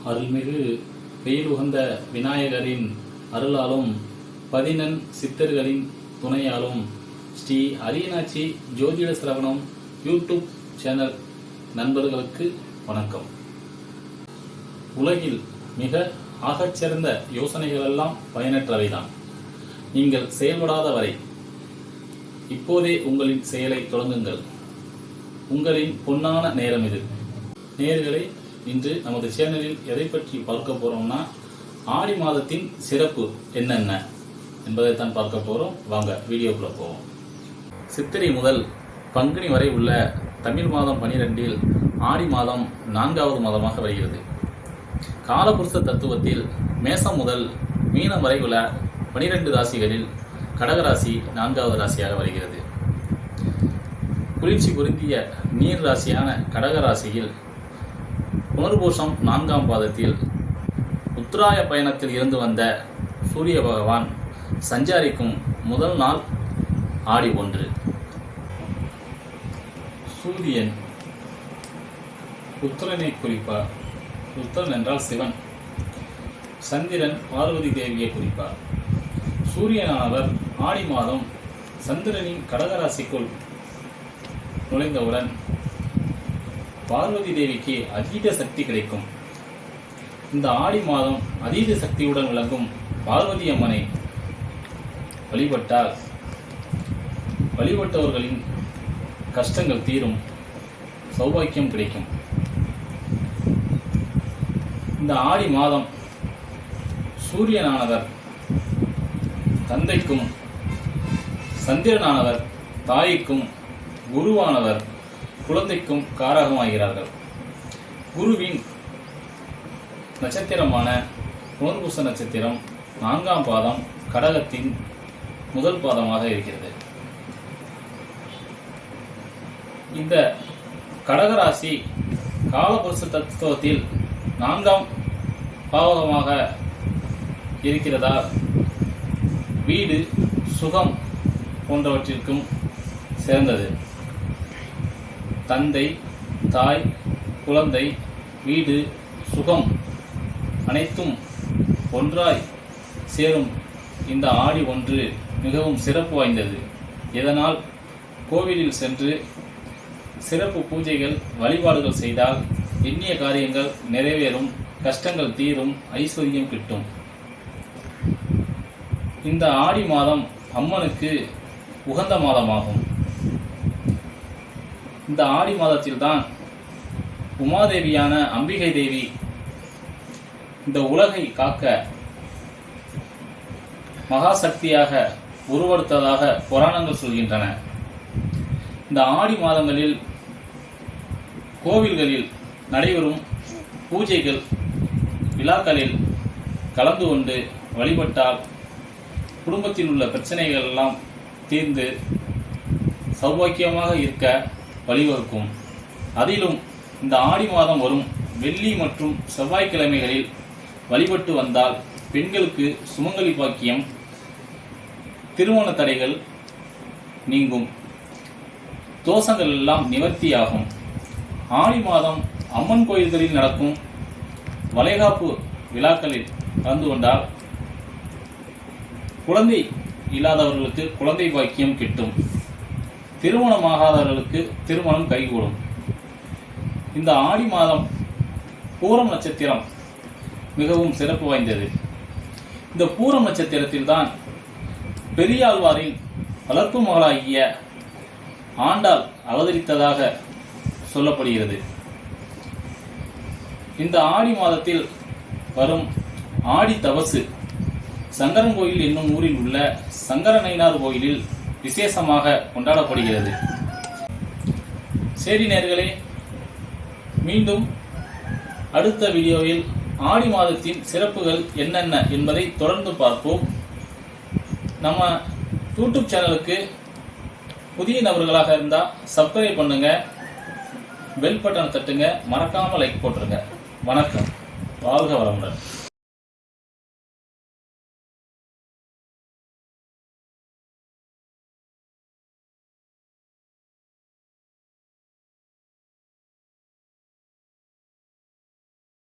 அருள்மிகு வெயிலுகந்த விநாயகரின் அருளாலும் 14 சித்தர்களின் துணையாலும் ஸ்ரீ அரியநாச்சி ஜோதிட சிரவணம் யூடியூப் சேனல் நண்பர்களுக்கு வணக்கம். உலகில் மிக ஆகச்சிறந்த யோசனைகளெல்லாம் பயனற்றவைதான். நீங்கள் செயல்படாத வரை இப்போதே உங்களின் செயலை தொடங்குங்கள். உங்களின் பொன்னான நேரம் இது. நேயர்களே, இன்று நமது சேனலில் எதை பற்றி பார்க்க போறோம்னா, ஆடி மாதத்தின் சிறப்பு என்னென்ன என்பதைத்தான் பார்க்க போறோம். வாங்க வீடியோக்குள்ள போவோம். சித்திரை முதல் பங்குனி வரை உள்ள தமிழ் மாதம் 12இல் ஆடி மாதம் 4வது மாதமாக வருகிறது. காலபுருஷ தத்துவத்தில் மேசம் முதல் மீனம் வரை உள்ள 12 ராசிகளில் கடகராசி 4வது ராசியாக வருகிறது. குளிர்ச்சி பொருந்திய நீர் ராசியான கடகராசியில் புனர்பூசம் 4ஆம் பாதத்தில் உத்தராய பயணத்தில் இருந்து வந்த சூரிய பகவான் சஞ்சாரிக்கும் முதல் நாள் ஆடி 1. சூரியன் உத்தரனை குறிப்பார். உத்தரன் என்றால் சிவன். சந்திரன் பார்வதி தேவியை குறிப்பார். சூரியனானவர் ஆடி மாதம் சந்திரனின் கடகராசிக்குள் நுழைந்தவுடன் பார்வதி தேவிக்கு அதீத சக்தி கிடைக்கும். இந்த ஆடி மாதம் அதீத சக்தியுடன் விளங்கும் பார்வதி அம்மனை வழிபட்டால் வழிபட்டவர்களின் கஷ்டங்கள் தீரும், சௌபாக்கியம் கிடைக்கும். இந்த ஆடி மாதம் சூரியனானவர் தந்தைக்கும், சந்திரனானவர் தாய்க்கும், குருவானவர் குழந்தைக்கும் காரகமாகிறார்கள். குருவின் நட்சத்திரமான புனர்பூச நட்சத்திரம் 4ஆம் பாதம் கடகத்தின் முதல் பாதமாக இருக்கிறது. இந்த கடகராசி காலபுருஷ தத்துவத்தில் 4ஆம் பாவகமாக இருக்கிறதால் வீடு, சுகம் போன்றவற்றிற்கும் சிறந்தது. தந்தை, தாய், குழந்தை, வீடு, சுகம் அனைத்தும் ஒன்றாய் சேரும் இந்த ஆடி 1 மிகவும் சிறப்பு வாய்ந்தது. இதனால் கோவிலில் சென்று சிறப்பு பூஜைகள், வழிபாடுகள் செய்தால் எண்ணிய காரியங்கள் நிறைவேறும், கஷ்டங்கள் தீரும், ஐஸ்வர்யம் கிட்டும். இந்த ஆடி மாதம் அம்மனுக்கு உகந்த மாதமாகும். இந்த ஆடி மாதத்தில்தான் உமாதேவியான அம்பிகை தேவி இந்த உலகை காக்க மகாசக்தியாக உருவெடுத்ததாக புராணங்கள் சொல்கின்றன. இந்த ஆடி மாதங்களில் கோவில்களில் நடைபெறும் பூஜைகள், விழாக்களில் கலந்து கொண்டு வழிபட்டால் குடும்பத்தில் உள்ள பிரச்சனைகள் எல்லாம் தீர்ந்து சௌபாக்கியமாக இருக்க வழிவகுக்கும். அதிலும் இந்த ஆடி மாதம் வரும் வெள்ளி மற்றும் செவ்வாய்க்கிழமைகளில் வழிபட்டு வந்தால் பெண்களுக்கு சுமங்கலி பாக்கியம், திருமண தடைகள் நீங்கும், தோஷங்கள் எல்லாம் நிவர்த்தியாகும். ஆடி மாதம் அம்மன் கோயில்களில் நடக்கும் வளைகாப்பு விழாக்களில் கலந்து கொண்டால் குழந்தை இல்லாதவர்களுக்கு குழந்தை பாக்கியம் கிட்டும், திருமணமாகாதவர்களுக்கு திருமணம் கைகூடும். இந்த ஆடி மாதம் பூரம் நட்சத்திரம் மிகவும் சிறப்பு வாய்ந்தது. இந்த பூரம் நட்சத்திரத்தில் தான் பெரியாழ்வாரின் வளர்ப்பு மகளாகிய ஆண்டாள் அவதரித்ததாக சொல்லப்படுகிறது. இந்த ஆடி மாதத்தில் வரும் ஆடி தபசு சங்கரன் கோயில் என்னும் ஊரில் உள்ள சங்கரநயினார் கோயிலில் விசேஷமாக கொண்டாடப்படுகிறது. சரி நேயர்களே, மீண்டும் அடுத்த வீடியோவில் ஆடி மாதத்தின் சிறப்புகள் என்னென்ன என்பதை தொடர்ந்து பார்ப்போம். நம்ம யூடியூப் சேனலுக்கு புதிய நபர்களாக இருந்தால் சப்ஸ்கிரைப் பண்ணுங்க, பெல் பட்டனை தட்டுங்க, மறக்காம லைக் போட்டுருங்க. வணக்கம், வாழ்க வளமுடன்.